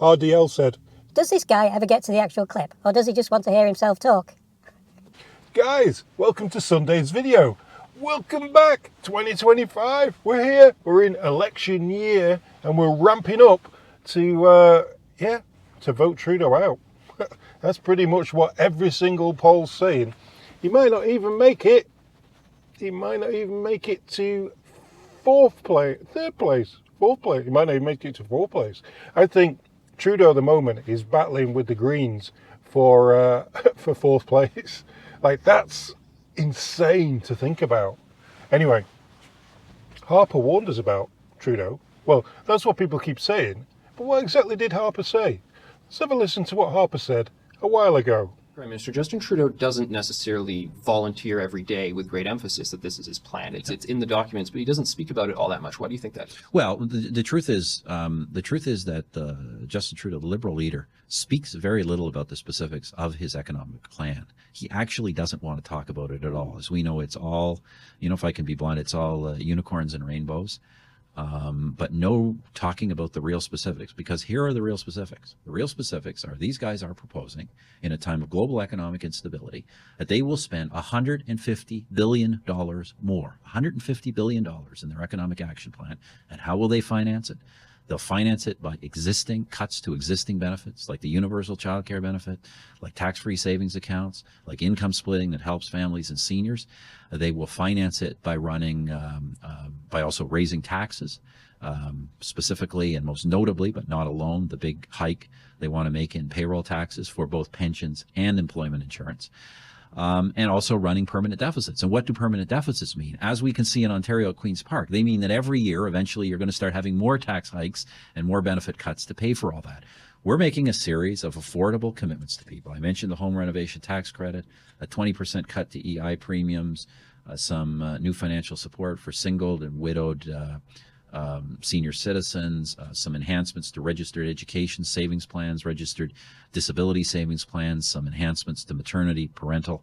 RDL said, "Does this guy ever get to the actual clip, or does he just want to hear himself talk?" guys, welcome to Sunday's video. Welcome back, 2025. We're here. We're in election year, and we're ramping up to vote Trudeau out. That's pretty much what every single poll's saying. He might not even make it. He might not even make it to third place. He might not even make it to fourth place. I think Trudeau at the moment is battling with the Greens for fourth place. Like, that's insane to think about. Anyway, Harper warned us about Trudeau. Well, that's what people keep saying. But what exactly did Harper say? Let's have a listen to what Harper said a while ago. Prime Minister Justin Trudeau doesn't necessarily volunteer every day with great emphasis that this is his plan. It's in the documents, but he doesn't speak about it all that much. Why do you think that is? Well, the truth is that Justin Trudeau, the Liberal leader, speaks very little about the specifics of his economic plan. He actually doesn't want to talk about it at all. As we know, it's all, if I can be blunt, it's all unicorns and rainbows. But no talking about the real specifics, because here are the real specifics. The real specifics are these guys are proposing, in a time of global economic instability, that they will spend $150 billion more, $150 billion in their economic action plan. And how will they finance it? They'll finance it by existing cuts to existing benefits, like the universal child care benefit, like tax-free savings accounts, like income splitting that helps families and seniors. They will finance it by by also raising taxes, specifically and most notably, but not alone, the big hike they want to make in payroll taxes for both pensions and employment insurance. And also running permanent deficits. And what do permanent deficits mean? As we can see in Ontario at Queen's Park, they mean that every year, eventually, you're going to start having more tax hikes and more benefit cuts to pay for all that. We're making a series of affordable commitments to people. I mentioned the home renovation tax credit, a 20% cut to EI premiums, some new financial support for single and widowed senior citizens, some enhancements to registered education savings plans, registered disability savings plans, some enhancements to maternity, parental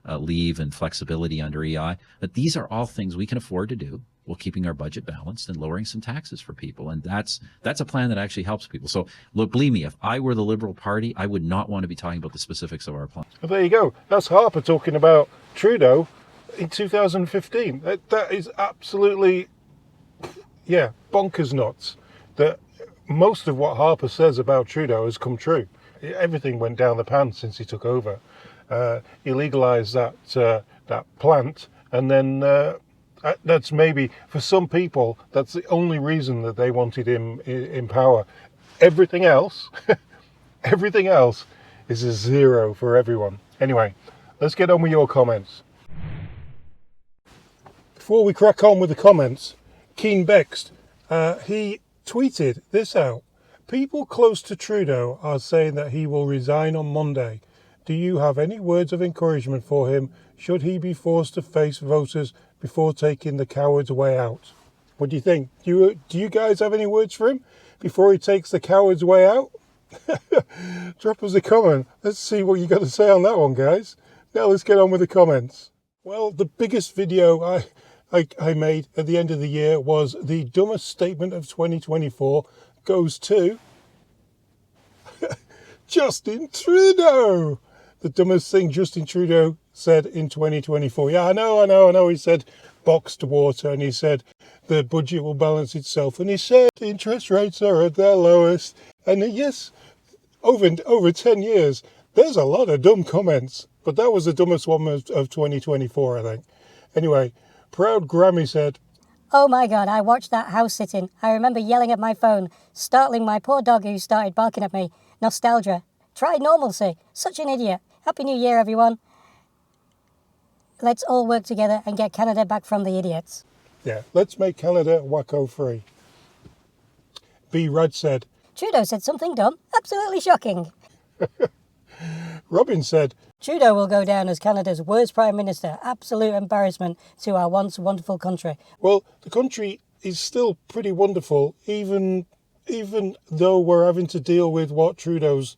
leave and flexibility under EI. But these are all things we can afford to do while keeping our budget balanced and lowering some taxes for people. And that's a plan that actually helps people. So look, believe me, if I were the Liberal Party, I would not want to be talking about the specifics of our plan. Well, there you go. That's Harper talking about Trudeau in 2015. That is absolutely, bonkers nuts. That most of what Harper says about Trudeau has come true. Everything went down the pan since he took over. He legalized that plant, and then that's maybe, for some people, that's the only reason that they wanted him in power. Everything else, everything else is a zero for everyone. Anyway, let's get on with your comments. Before we crack on with the comments, Keen Bext, he tweeted this out. People close to Trudeau are saying that he will resign on Monday. Do you have any words of encouragement for him should he be forced to face voters before taking the coward's way out? What do you think? Do you guys have any words for him before he takes the coward's way out? Drop us a comment. Let's see what you got to say on that one, guys. Now let's get on with the comments. Well, the biggest video I made at the end of the year was the dumbest statement of 2024 goes to Justin Trudeau. The dumbest thing Justin Trudeau said in 2024. Yeah, I know. He said boxed water, and he said the budget will balance itself, and he said interest rates are at their lowest. And yes, over 10 years, there's a lot of dumb comments, but that was the dumbest one of 2024, I think. Anyway, Proud Grammy said, "Oh my God, I watched that house sitting. I remember yelling at my phone, startling my poor dog who started barking at me. Nostalgia. Try normalcy. Such an idiot. Happy New Year, everyone. Let's all work together and get Canada back from the idiots." Yeah, let's make Canada wacko free. B. Rudd said, "Trudeau said something dumb. Absolutely shocking." Robin said, "Trudeau will go down as Canada's worst Prime Minister. Absolute embarrassment to our once wonderful country." Well, the country is still pretty wonderful, even though we're having to deal with what Trudeau's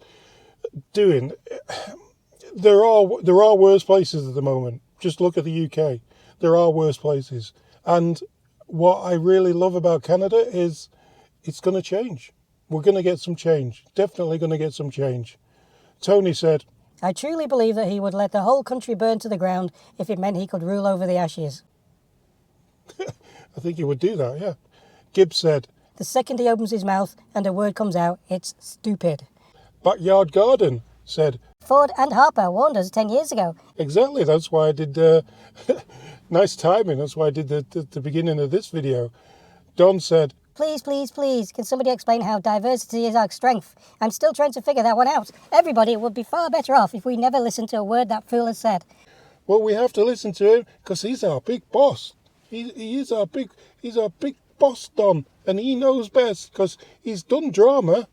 doing. There are worse places at the moment. Just look at the UK. There are worse places. And what I really love about Canada is it's going to change. We're going to get some change. Definitely going to get some change. Tony said, I truly believe that he would let the whole country burn to the ground if it meant he could rule over the ashes. I think he would do that, yeah. Gibbs said, The second he opens his mouth and a word comes out, it's stupid. Backyard Garden said, Ford and Harper warned us 10 years ago. exactly, that's why I did, nice timing, that's why I did the beginning of this video. Don said, Please, please, please, can somebody explain how diversity is our strength? I'm still trying to figure that one out. Everybody would be far better off if we never listened to a word that fool has said. well, we have to listen to him because he's our big boss. He's our big boss, Don, and he knows best because he's done drama.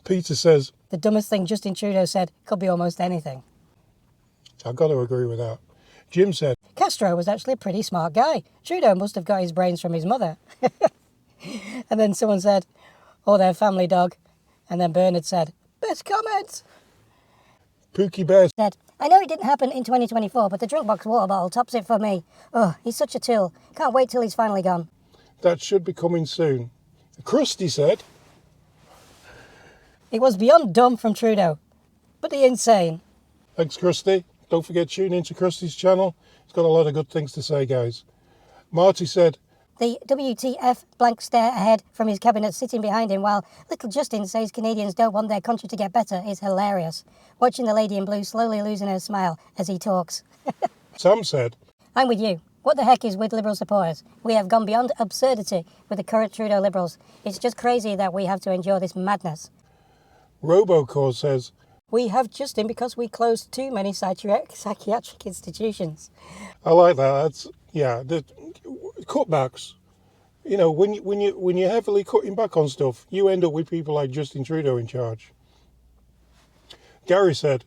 Peter says, The dumbest thing Justin Trudeau said could be almost anything. I've got to agree with that. Jim said, Castro was actually a pretty smart guy. Trudeau must have got his brains from his mother. And then someone said, or their family dog. And then Bernard said, best comment. Pookie Bear Said, I know it didn't happen in 2024, but the drink box water bottle tops it for me. Oh, he's such a tool. Can't wait till he's finally gone. that should be coming soon. Krusty said, It was beyond dumb from Trudeau, but the insane. thanks, Krusty. Don't forget to tune into Krusty's channel. He's got a lot of good things to say, guys. Marty said, The WTF blank stare ahead from his cabinet sitting behind him while little Justin says Canadians don't want their country to get better is hilarious. Watching the lady in blue slowly losing her smile as he talks. Sam said, I'm with you. What the heck is with Liberal supporters? We have gone beyond absurdity with the current Trudeau Liberals. It's just crazy that we have to endure this madness. Robocause says, We have Justin because we closed too many psychiatric institutions. I like that. That's, yeah, the cutbacks. You know, when you're heavily cutting back on stuff, you end up with people like Justin Trudeau in charge. Gary said,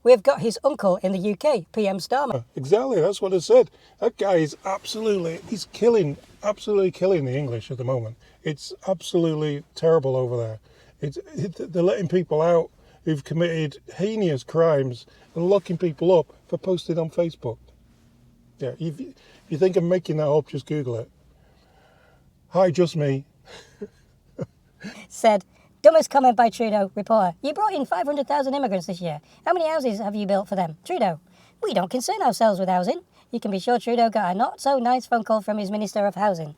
We have got his uncle in the UK, PM Starmer. exactly, that's what I said. That guy is absolutely killing the English at the moment. It's absolutely terrible over there. They're letting people out who've committed heinous crimes and locking people up for posting on Facebook. Yeah, if you think I'm making that up, just Google it. Hi, just me. Said, dumbest comment by Trudeau, reporter. You brought in 500,000 immigrants this year. How many houses have you built for them? Trudeau, we don't concern ourselves with housing. You can be sure Trudeau got a not so nice phone call from his Minister of Housing.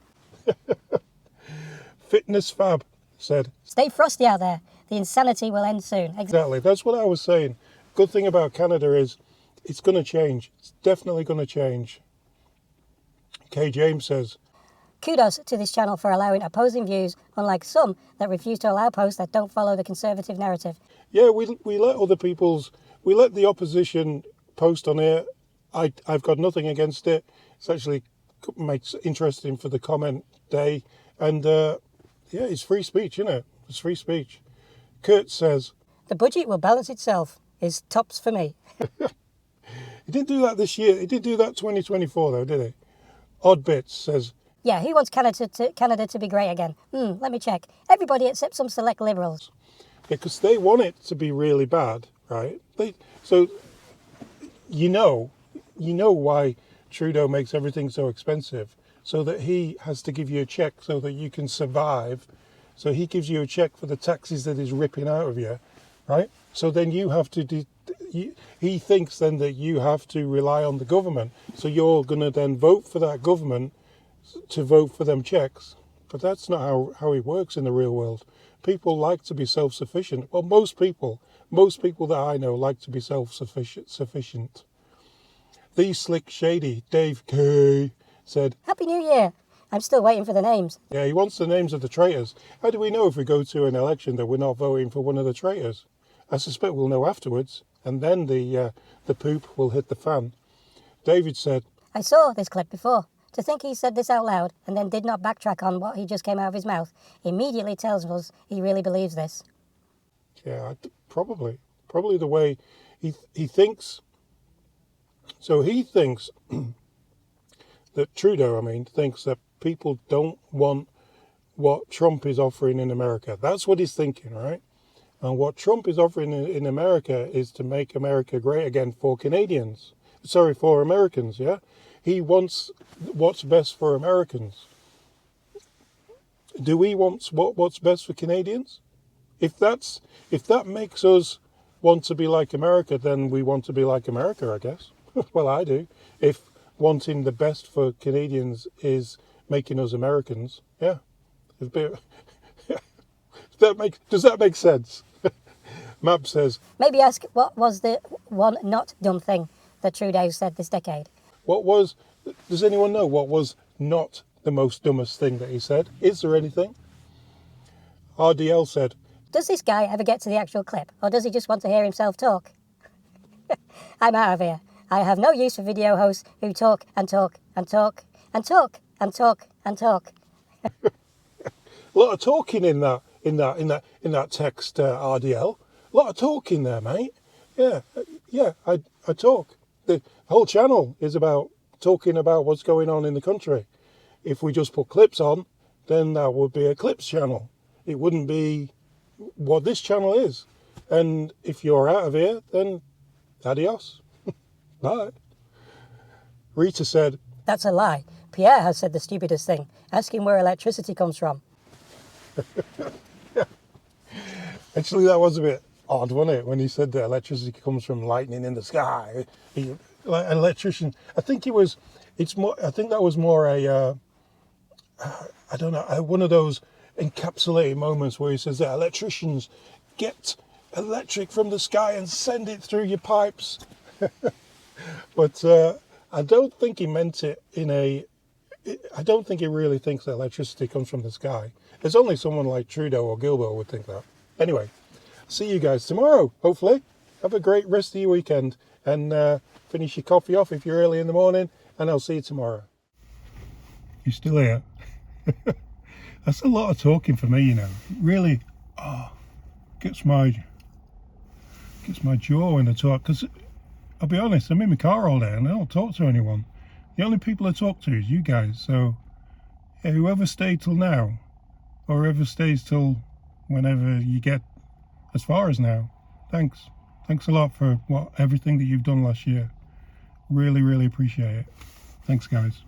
Fitness Fab said, Stay frosty out there. The insanity will end soon. exactly, that's what I was saying. Good thing about Canada is it's going to change. It's definitely going to change. Kay James says, Kudos to this channel for allowing opposing views, unlike some that refuse to allow posts that don't follow the Conservative narrative. yeah, we let we let the opposition post on here. I've got nothing against it. It's actually makes it interesting for the comment day. And yeah, it's free speech, isn't it? It's free speech. Kurt says, The budget will balance itself, is tops for me. he didn't do that this year. He did do that 2024 though, did he? Odd Bits says, Yeah, he wants Canada to be great again. Let me check. Everybody except some select Liberals. because they want it to be really bad, right? So you know why Trudeau makes everything so expensive, so that he has to give you a check so that you can survive. So he gives you a check for the taxes that he's ripping out of you, right? So then you have to he thinks then that you have to rely on the government. So you're going to then vote for that government to vote for them checks. But that's not how it works in the real world. People like to be self-sufficient. Well, most people that I know like to be self-sufficient. The Slick Shady, Dave K, said, Happy New Year. I'm still waiting for the names. yeah, he wants the names of the traitors. How do we know if we go to an election that we're not voting for one of the traitors? I suspect we'll know afterwards, and then the poop will hit the fan. David said, I saw this clip before. To think he said this out loud and then did not backtrack on what he just came out of his mouth immediately tells us he really believes this. yeah, probably the way he thinks. So he thinks that Trudeau, thinks that people don't want what Trump is offering in America. That's what he's thinking, right? And what Trump is offering in America is to make America great again for Canadians. Sorry, for Americans, yeah? He wants what's best for Americans. do we want what's best for Canadians? If that makes us want to be like America, then we want to be like America, I guess. Well, I do. If wanting the best for Canadians is making us Americans, yeah. Does that make sense? Mab says, Maybe ask what was the one not dumb thing that Trudeau said this decade? does anyone know what was not the most dumbest thing that he said? Is there anything? RDL said, Does this guy ever get to the actual clip, or does he just want to hear himself talk? I'm out of here. I have no use for video hosts who talk and talk and talk and talk and talk and talk. a lot of talking in that text, RDL. A lot of talking there, mate. Yeah, I talk. The whole channel is about talking about what's going on in the country. If we just put clips on, then that would be a clips channel. It wouldn't be what this channel is. And if you're out of here, then adios. Bye. Rita said, That's a lie. Pierre has said the stupidest thing. Ask him where electricity comes from. actually, that was a bit odd, wasn't it, when he said that electricity comes from lightning in the sky. Like an electrician, I think that was more a, I don't know, one of those encapsulated moments where he says that electricians get electric from the sky and send it through your pipes. But I don't think he meant it I don't think he really thinks that electricity comes from the sky. It's only someone like Trudeau or Guilbeault would think that. Anyway, see you guys tomorrow, hopefully. Have a great rest of your weekend, and finish your coffee off if you're early in the morning, and I'll see you tomorrow. You still here? That's a lot of talking for me, you know. Really, gets my jaw when I talk, because I'll be honest, I'm in my car all day and I don't talk to anyone. The only people I talk to is you guys. So yeah, whoever stayed till now, or whoever stays till whenever you get as far as now, thanks a lot for everything that you've done last year. Really appreciate it. Thanks, guys.